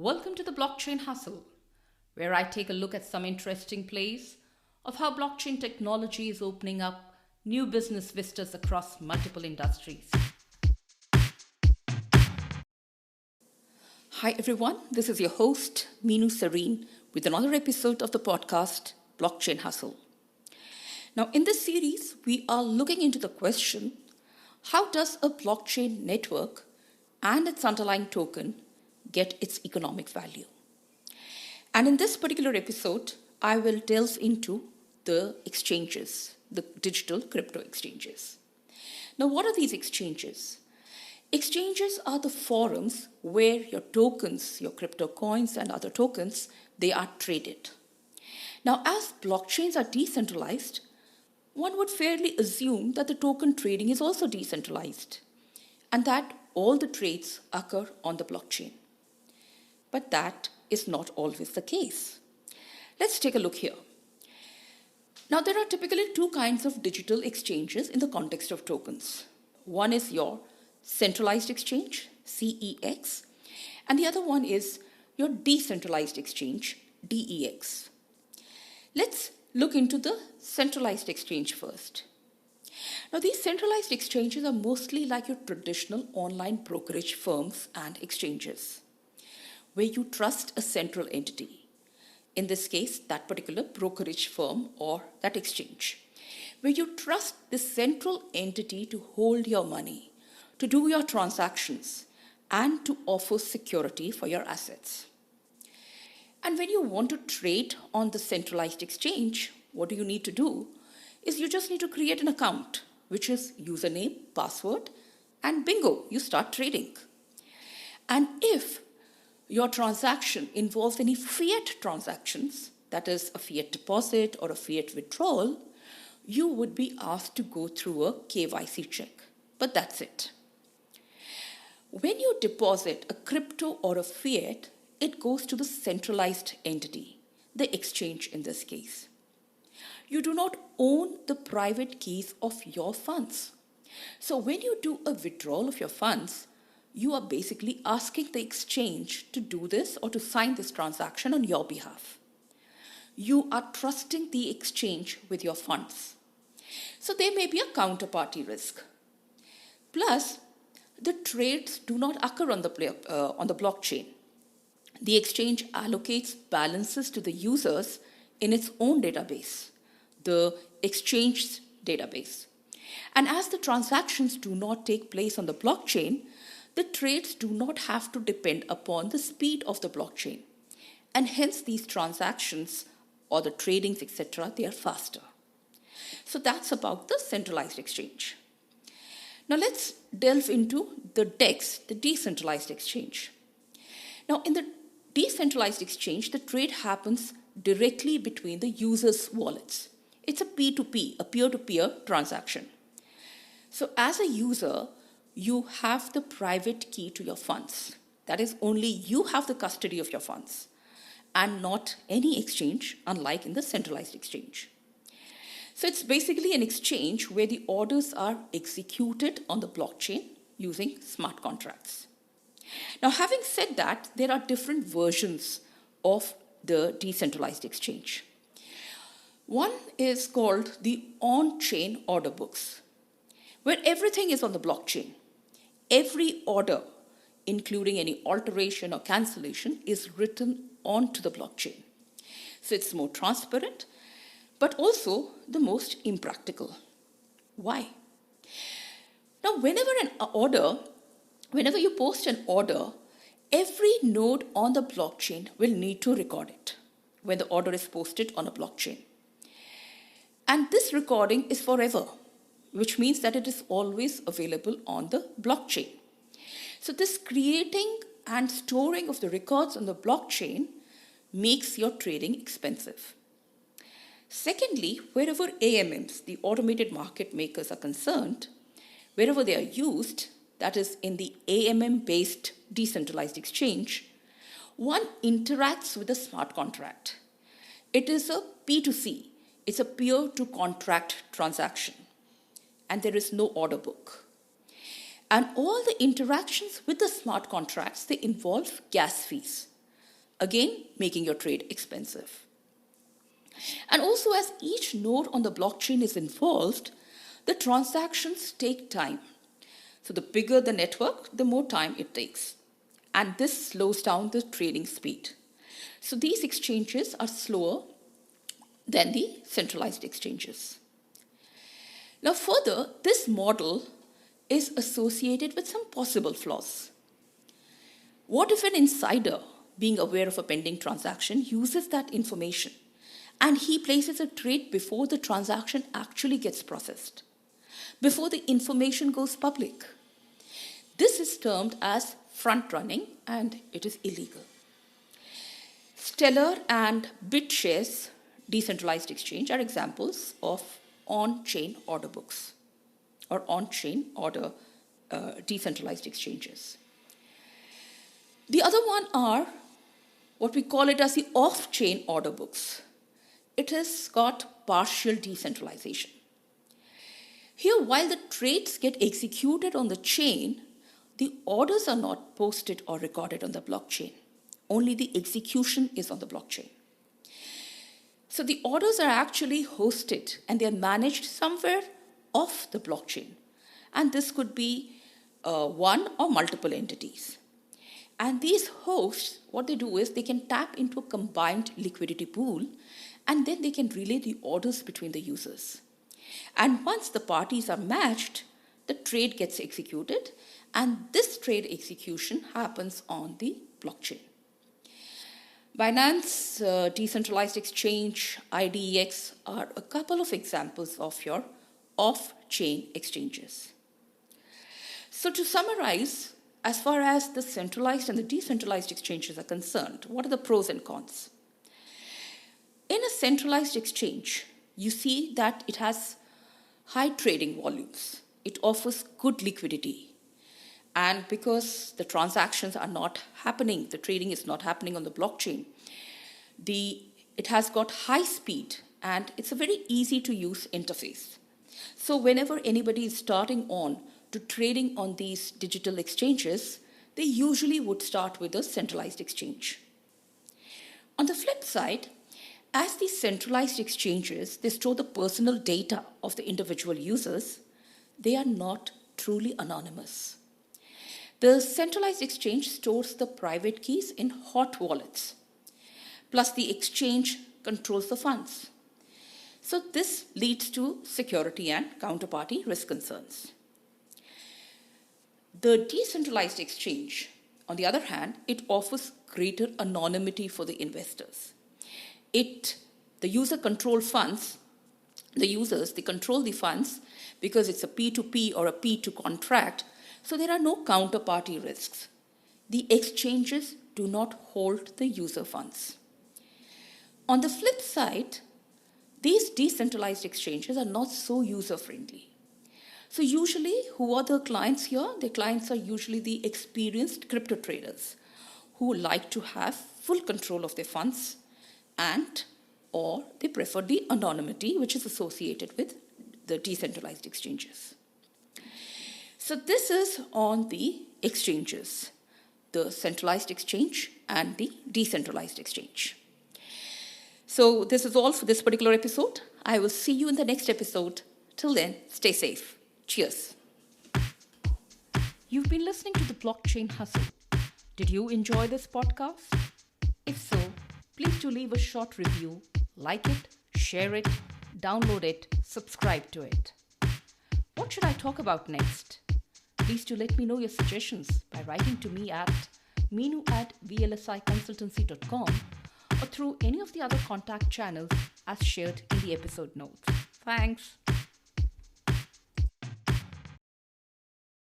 Welcome to the Blockchain Hustle, where I take a look at some interesting plays of how blockchain technology is opening up new business vistas across multiple industries. Hi everyone, this is your host, Meenu Serene, with another episode of the podcast, Blockchain Hustle. Now, in this series, we are looking into the question, how does a blockchain network and its underlying token get its economic value? And in this particular episode, I will delve into the exchanges, the digital crypto exchanges. Now, what are these exchanges? Exchanges are the forums where your tokens, your crypto coins and other tokens, they are traded. Now, as blockchains are decentralized, one would fairly assume that the token trading is also decentralized and that all the trades occur on the blockchain. But that is not always the case. Let's take a look here. Now, there are typically two kinds of digital exchanges in the context of tokens. One is your Centralized Exchange, CEX, and the other one is your Decentralized Exchange, DEX. Let's look into the Centralized Exchange first. Now, these centralized exchanges are mostly like your traditional online brokerage firms and exchanges, where you trust a central entity. In this case, that particular brokerage firm or that exchange, where you trust the central entity to hold your money, to do your transactions, and to offer security for your assets. And when you want to trade on the centralized exchange, what do you need to do? Is you just need to create an account, which is username, password, and bingo, you start trading. And if your transaction involves any fiat transactions, that is a fiat deposit or a fiat withdrawal, you would be asked to go through a KYC check. But that's it. When you deposit a crypto or a fiat, it goes to the centralized entity, the exchange in this case. You do not own the private keys of your funds. So when you do a withdrawal of your funds, you are basically asking the exchange to do this or to sign this transaction on your behalf. You are trusting the exchange with your funds. So there may be a counterparty risk. Plus, the trades do not occur on the blockchain. The exchange allocates balances to the users in its own database, the exchange's database. And as the transactions do not take place on the blockchain, the trades do not have to depend upon the speed of the blockchain. And hence these transactions or the tradings, etc., they are faster. So that's about the centralized exchange. Now let's delve into the DEX, the Decentralized Exchange. Now in the Decentralized Exchange, the trade happens directly between the users' wallets. It's a P2P, a peer-to-peer transaction. So as a user, you have the private key to your funds. That is, only you have the custody of your funds and not any exchange, unlike in the centralized exchange. So it's basically an exchange where the orders are executed on the blockchain using smart contracts. Now, having said that, there are different versions of the decentralized exchange. One is called the on-chain order books, where everything is on the blockchain. Every order, including any alteration or cancellation, is written onto the blockchain. So it's more transparent, but also the most impractical. Why? Now, whenever you post an order, every node on the blockchain will need to record it when the order is posted on a blockchain. And this recording is forever, which means that it is always available on the blockchain. So this creating and storing of the records on the blockchain makes your trading expensive. Secondly, wherever AMMs, the automated market makers, are concerned, wherever they are used, that is in the AMM-based decentralized exchange, one interacts with a smart contract. It is a P2C. It's a peer-to-contract transaction. And there is no order book. And all the interactions with the smart contracts, they involve gas fees. again making your trade expensive. And also, as each node on the blockchain is involved, the transactions take time. So the bigger the network, the more time it takes. And this slows down the trading speed. So these exchanges are slower than the centralized exchanges. Now further, this model is associated with some possible flaws. What if an insider, being aware of a pending transaction, uses that information and he places a trade before the transaction actually gets processed, before the information goes public? This is termed as front-running and it is illegal. Stellar and BitShares Decentralized Exchange are examples of on-chain order books or on-chain order decentralized exchanges. The other one are what we call it as the off-chain order books. It has got partial decentralization. Here, while the trades get executed on the chain, the orders are not posted or recorded on the blockchain. Only the execution is on the blockchain. So the orders are actually hosted and they are managed somewhere off the blockchain. And this could be one or multiple entities. And these hosts, what they do is they can tap into a combined liquidity pool and then they can relay the orders between the users. And once the parties are matched, the trade gets executed and this trade execution happens on the blockchain. Binance Decentralized Exchange, DEX are a couple of examples of your off-chain exchanges. So to summarize, as far as the centralized and the decentralized exchanges are concerned, what are the pros and cons? In a centralized exchange, you see that it has high trading volumes. It offers good liquidity. And because the transactions are not happening, the trading is not happening on the blockchain, it has got high speed and it's a very easy to use interface. So whenever anybody is starting on to trading on these digital exchanges, they usually would start with a centralized exchange. On the flip side, as these centralized exchanges, they store the personal data of the individual users, they are not truly anonymous. The centralized exchange stores the private keys in hot wallets, plus the exchange controls the funds. So this leads to security and counterparty risk concerns. The decentralized exchange, on the other hand, it offers greater anonymity for the investors. The user control funds, the users, they control the funds because it's a P2P or a P2 contract, so there are no counterparty risks. The exchanges do not hold the user funds. On the flip side, these decentralized exchanges are not so user-friendly. So usually, who are the clients here? The clients are usually the experienced crypto traders who like to have full control of their funds or they prefer the anonymity which is associated with the decentralized exchanges. So this is on the exchanges, the centralized exchange and the decentralized exchange. So this is all for this particular episode. I will see you in the next episode. Till then, stay safe. Cheers. You've been listening to the Blockchain Hustle. Did you enjoy this podcast? If so, please do leave a short review, like it, share it, download it, subscribe to it. What should I talk about next? Please do let me know your suggestions by writing to me at meenu@vlsiconsultancy.com or through any of the other contact channels as shared in the episode notes. Thanks.